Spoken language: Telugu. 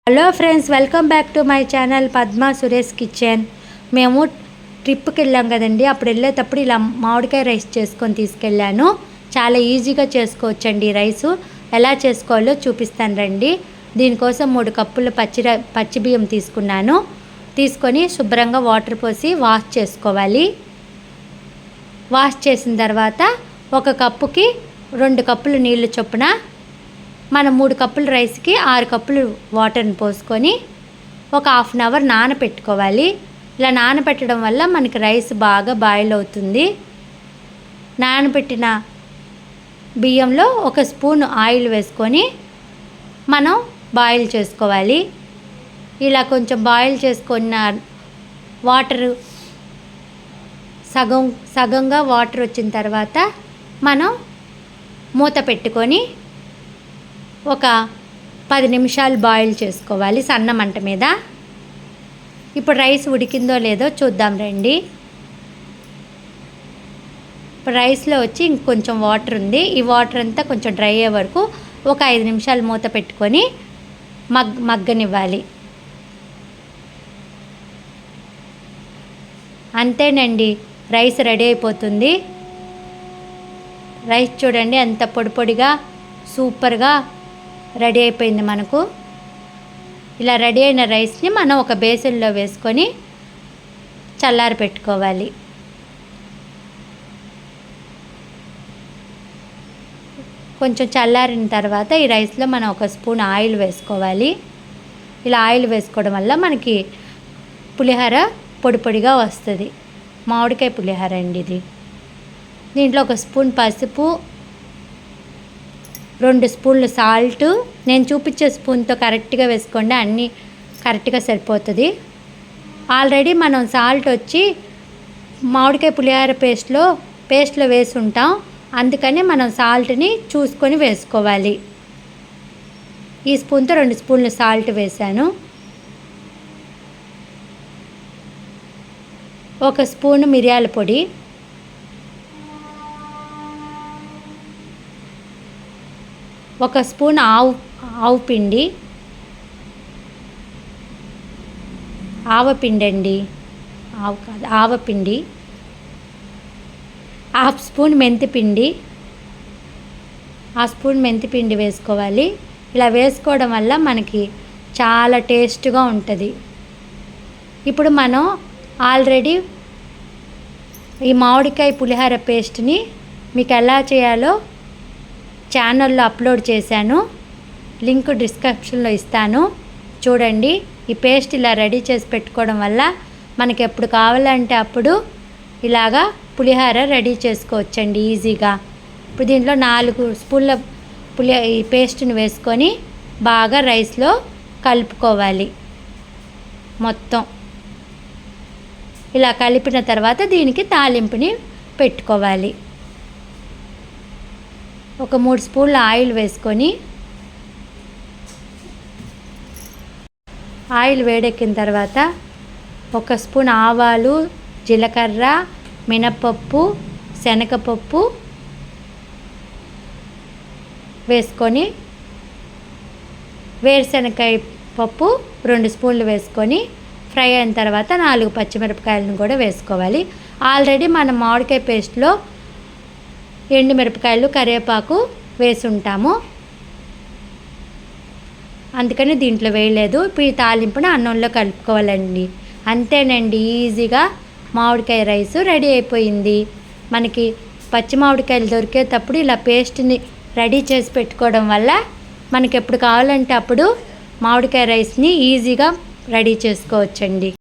Hello friends, welcome back to my channel Padma Suresh kitchen. మేము ట్రిప్కి వెళ్ళాం కదండి. అప్పుడు వెళ్ళేటప్పుడు ఇలా మామిడికాయ రైస్ చేసుకొని తీసుకెళ్ళాను. చాలా ఈజీగా చేసుకోవచ్చండి. రైసు ఎలా చేసుకోవాలో చూపిస్తాను రండి. దీనికోసం 3 కప్పులు పచ్చి బియ్యం తీసుకొని శుభ్రంగా వాటర్ పోసి వాష్ చేసుకోవాలి. వాష్ చేసిన తర్వాత 1 కప్పుకి 2 కప్పులు నీళ్ళు చొప్పున మనం 3 కప్పుల రైస్కి 6 కప్పులు వాటర్ని పోసుకొని ఒక హాఫ్ అన్ అవర్ నానబెట్టుకోవాలి. ఇలా నానబెట్టడం వల్ల మనకి రైస్ బాగా బాయిల్ అవుతుంది. నానబెట్టిన బియ్యంలో 1 స్పూన్ ఆయిల్ వేసుకొని మనం బాయిల్ చేసుకోవాలి. ఇలా కొంచెం బాయిల్ చేసుకున్న వాటర్ సగంగా వాటర్ వచ్చిన తర్వాత మనం మూత పెట్టుకొని ఒక 10 నిమిషాలు బాయిల్ చేసుకోవాలి సన్న మంట మీద. ఇప్పుడు రైస్ ఉడికిందో లేదో చూద్దాం రండి. ఇప్పుడు రైస్లో వచ్చి ఇంకొంచెం వాటర్ ఉంది. ఈ వాటర్ అంతా కొంచెం డ్రై అయ్యే వరకు ఒక 5 నిమిషాలు మూత పెట్టుకొని మగ్గనివ్వాలి. అంతేనండి, రైస్ రెడీ అయిపోతుంది. రైస్ చూడండి ఎంత పొడిగా సూపర్గా రెడీ అయిపోయింది మనకు. ఇలా రెడీ అయిన రైస్ని మనం ఒక బేసిన్లో వేసుకొని చల్లారి పెట్టుకోవాలి. కొంచెం చల్లారిన తర్వాత ఈ రైస్లో మనం 1 స్పూన్ ఆయిల్ వేసుకోవాలి. ఇలా ఆయిల్ వేసుకోవడం వల్ల మనకి పులిహోర పొడిగా వస్తుంది. మామిడికాయ పులిహోర అండి ఇది. దీంట్లో 1 స్పూన్ పసుపు, 2 స్పూన్లు సాల్ట్. నేను చూపించే స్పూన్తో కరెక్ట్గా వేసుకోండి, అన్నీ కరెక్ట్గా సరిపోతుంది. ఆల్రెడీ మనం సాల్ట్ వచ్చి మామిడికాయ పులిహోర పేస్ట్లో వేసి ఉంటాం, అందుకని మనం సాల్ట్ని చూసుకొని వేసుకోవాలి. ఈ స్పూన్తో 2 స్పూన్లు సాల్ట్ వేసాను. 1 స్పూను మిరియాల పొడి, 1 స్పూన్ ఆవు పిండి, ఆవపిండి అండి, ఆవపిండి, 1/2 స్పూన్ మెంతిపిండి, 1 స్పూన్ మెంతిపిండి వేసుకోవాలి. ఇలా వేసుకోవడం వల్ల మనకి చాలా టేస్ట్గా ఉంటుంది. ఇప్పుడు మనం ఆల్రెడీ ఈ మామిడికాయ పులిహోర పేస్ట్ని మీకు ఎలా చేయాలో ఛానల్లో అప్లోడ్ చేశాను, లింక్ డిస్క్రిప్షన్లో ఇస్తాను, చూడండి. ఈ పేస్ట్ ఇలా రెడీ చేసి పెట్టుకోవడం వల్ల మనకి ఎప్పుడు కావాలంటే అప్పుడు ఇలాగా పులిహోర రెడీ చేసుకోవచ్చండి ఈజీగా. ఇప్పుడు దీంట్లో 4 స్పూన్ల ఈ పేస్ట్ని వేసుకొని బాగా రైస్లో కలుపుకోవాలి. మొత్తం ఇలా కలిపిన తర్వాత దీనికి తాలింపుని పెట్టుకోవాలి. ఒక 3 స్పూన్ల ఆయిల్ వేసుకొని, ఆయిల్ వేడెక్కిన తర్వాత 1 స్పూన్ ఆవాలు, జీలకర్ర, మినపప్పు, శనగపప్పు వేసుకొని, వేరుశనగకాయ పప్పు 2 స్పూన్లు వేసుకొని ఫ్రై అయిన తర్వాత 4 పచ్చిమిరపకాయలను కూడా వేసుకోవాలి. ఆల్రెడీ మనం మామిడికాయ పేస్ట్లో ఎండుమిరపకాయలు, కరివేపాకు వేసి ఉంటాము, అందుకని దీంట్లో వేయలేదు. ఇప్పుడు ఈ తాలింపును అన్నంలో కలుపుకోవాలండి. అంతేనండి, ఈజీగా మామిడికాయ రైసు రెడీ అయిపోయింది. మనకి పచ్చి మామిడికాయలు దొరికేటప్పుడు ఇలా పేస్ట్ని రెడీ చేసి పెట్టుకోవడం వల్ల మనకి ఎప్పుడు కావాలంటే అప్పుడు మామిడికాయ రైస్ని ఈజీగా రెడీ చేసుకోవచ్చండి.